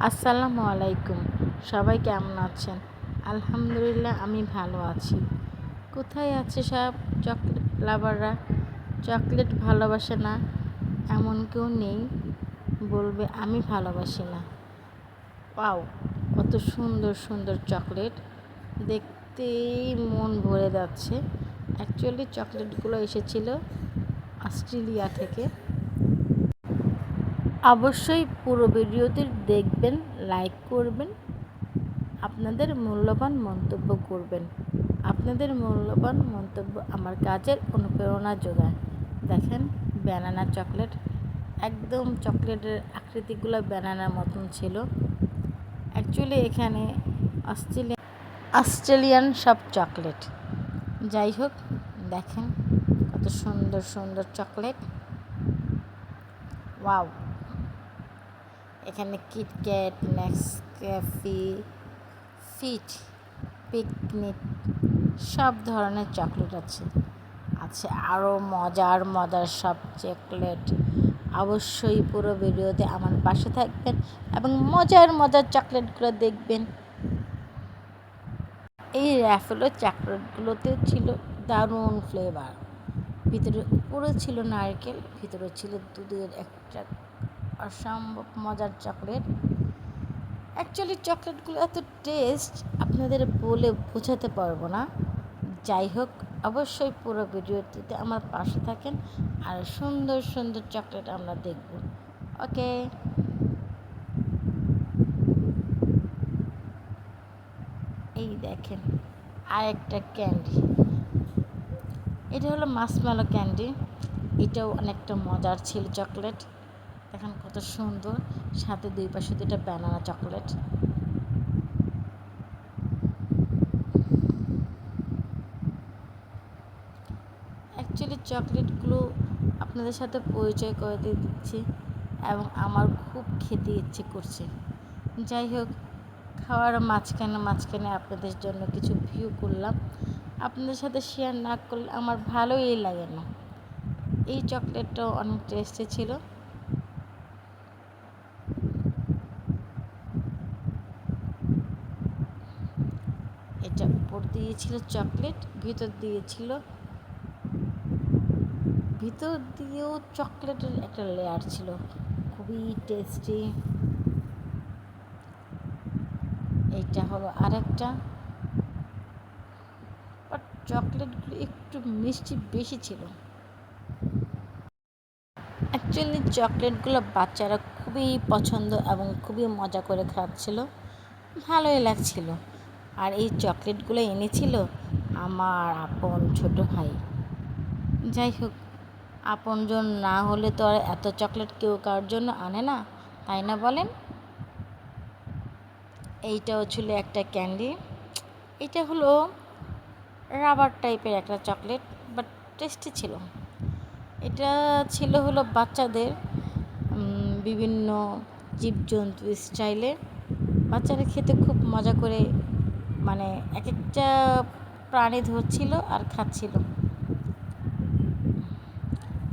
আসসালামু আলাইকুম। সবাই কেমন আছেন? আলহামদুলিল্লাহ আমি ভালো আছি। কোথায় আছে সব চকলেট লাভাররা? চকলেট ভালোবাসে না এমন কেউ নেই বলবে আমি ভালোবাসি না। ওয়াও, কত সুন্দর সুন্দর চকলেট, দেখতেই মন ভরে যাচ্ছে। অ্যাকচুয়ালি চকলেটগুলো এসেছিল অস্ট্রেলিয়া থেকে। অবশ্যই পুরো ভিডিওটি দেখবেন, লাইক করবেন, আপনাদের মূল্যবান মন্তব্য করবেন। আপনাদের মূল্যবান মন্তব্য আমার কাজের অনুপ্রেরণা যোগায়। দেখেন, ব্যানানা চকলেট, একদম চকলেটের আকৃতিগুলো ব্যানানার মতন ছিল। অ্যাকচুয়ালি এখানে অস্ট্রেলিয়ান সব চকলেট। যাই হোক, দেখেন কত সুন্দর সুন্দর চকলেট। ওয়াও, এখানে কিটক্যাট, নেসক্যাফে, ফিট, পিকনিক সব ধরনের চকলেট আছে আরও মজার মজার সব চকলেট। অবশ্যই পুরো ভিডিওতে আমার পাশে থাকবেন এবং মজার মজার চকলেটগুলো দেখবেন। এই র্যাফেলো চকলেটগুলোতে ছিল দারুণ ফ্লেভার। উপরে ছিল নারকেল, ভিতরে ছিল দুধের একটা অসম্ভব মজার চকলেট। অ্যাকচুয়ালি চকলেটগুলো এত টেস্ট আপনাদের বলে বোঝাতে পারবো না। যাই হোক, অবশ্যই পুরো ভিডিওটিতে আমার পাশে থাকেন আর সুন্দর সুন্দর চকলেট আমরা দেখব। ওকে, এই দেখেন আরেকটা ক্যান্ডি। এটা হলো মার্শমেলো ক্যান্ডি। এটাও অনেকটা মজার ছিল চকলেট। দেখেন কত সুন্দর, সাথে দুই পাশে দুটো ব্যানানা চকলেট। অ্যাকচুয়ালি চকলেটগুলো আপনাদের সাথে পরিচয় করে দিয়ে দিচ্ছি এবং আমার খুব খেতে ইচ্ছে করছে। যাই হোক, খাওয়ার মাঝখানে আপনাদের জন্য কিছু ভিউ করলাম। আপনাদের সাথে শেয়ার না করলে আমার ভালোই লাগে না। এই চকলেটটাও অনেক টেস্টি ছিল। এটা উপর দিয়েছিল চকলেট, ভিতর দিয়েও চকলেটের একটা লেয়ার ছিল, খুবই টেস্টি। এইটা হলো আরেকটা, বাট চকলেটগুলো একটু মিষ্টি বেশি ছিল। অ্যাকচুয়ালি চকলেটগুলো বাচ্চারা খুবই পছন্দ এবং খুবই মজা করে খাচ্ছিল, ভালোই লাগছিল। আর এই চকলেটগুলো এনেছিল আমার আপন ছোট ভাই। যাই হোক, আপনজন না হলে তো আর এত চকলেট কেউ কারোর জন্য আনে না, তাই না বলেন? এইটাও ছিল একটা ক্যান্ডি। এটা হলো রাবার টাইপের একটা চকলেট, বাট টেস্টি ছিল। এটা ছিল হলো বাচ্চাদের বিভিন্ন জীবজন্তু স্টাইলে বাচ্চারা খেতে খুব মজা করে, মানে এক একটা প্রাণী ধরছিল আর খাচ্ছিল।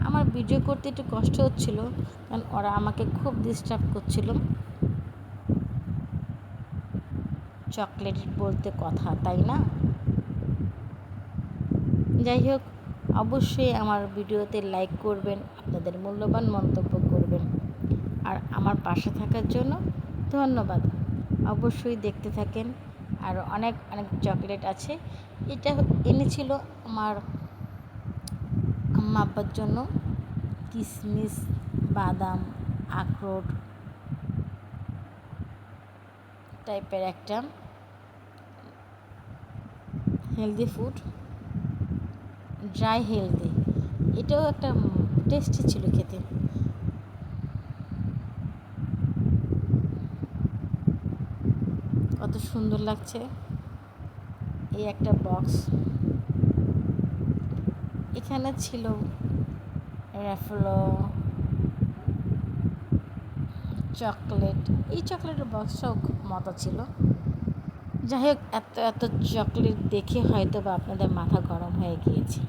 আমার ভিডিও করতে একটু কষ্ট হচ্ছিল, কারণ ওরা আমাকে খুব ডিস্টার্ব করছিল। চকলেট বলতে কথা, তাই না? যাই হোক, অবশ্যই আমার ভিডিওতে লাইক করবেন, আপনাদের মূল্যবান মন্তব্য করবেন আর আমার পাশে থাকার জন্য ধন্যবাদ। অবশ্যই দেখতে থাকেন, আর অনেক অনেক চকলেট আছে। এটা এনেছিল আমার আম্মা আব্বার জন্য, কিশমিশ, বাদাম, আখরোট টাইপের একটা হেলদি ফুড, ড্রাই হেলদি। এটাও একটা টেস্টি ছিল খেতে। কত সুন্দর লাগছে। এই একটা বক্স, এখানে ছিল র্যাফেলো চকলেট। এই চকলেটের বক্সটাও খুব মজা ছিল। যাই হোক, এত এত চকলেট দেখে হয়তো বা আপনাদের মাথা গরম হয়ে গিয়েছে,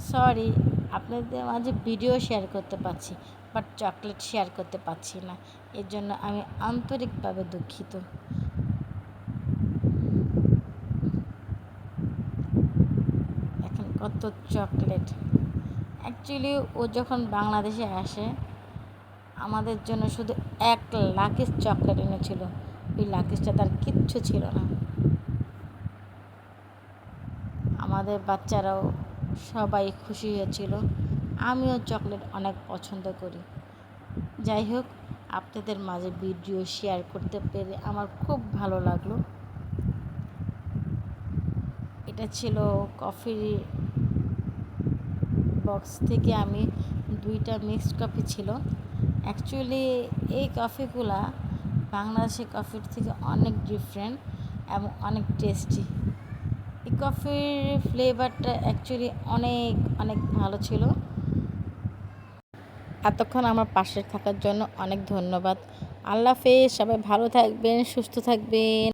সরি। আপনাদের মাঝে ভিডিও শেয়ার করতে পারছি, বাট চকলেট শেয়ার করতে পারছি না। এর জন্য আমি আন্তরিকভাবে দুঃখিত। এখন কত চকলেট! অ্যাকচুয়ালি ও যখন বাংলাদেশে আসে আমাদের জন্য শুধু এক লাকিস চকলেট এনেছিল। ওই লাকিসটা তার কিচ্ছু ছিল না। আমাদের বাচ্চারাও সবাই খুশি হয়েছিল। আমিও চকলেট অনেক পছন্দ করি। যাই হোক, আপনাদের মাঝে ভিডিও শেয়ার করতে পেরে আমার খুব ভালো লাগলো। এটা ছিল কফির বক্স থেকে আমি 2টা মিক্সড কফি ছিল। অ্যাকচুয়ালি এই কফিগুলা বাংলাদেশের কফির থেকে অনেক ডিফারেন্ট এবং অনেক টেস্টি। এই কফির ফ্লেভারটা অ্যাকচুয়ালি অনেক অনেক ভালো ছিল। এতক্ষণ আমার পাশে থাকার জন্য অনেক ধন্যবাদ। আল্লাহ হাফেজ। সবাই ভালো থাকবেন, সুস্থ থাকবেন।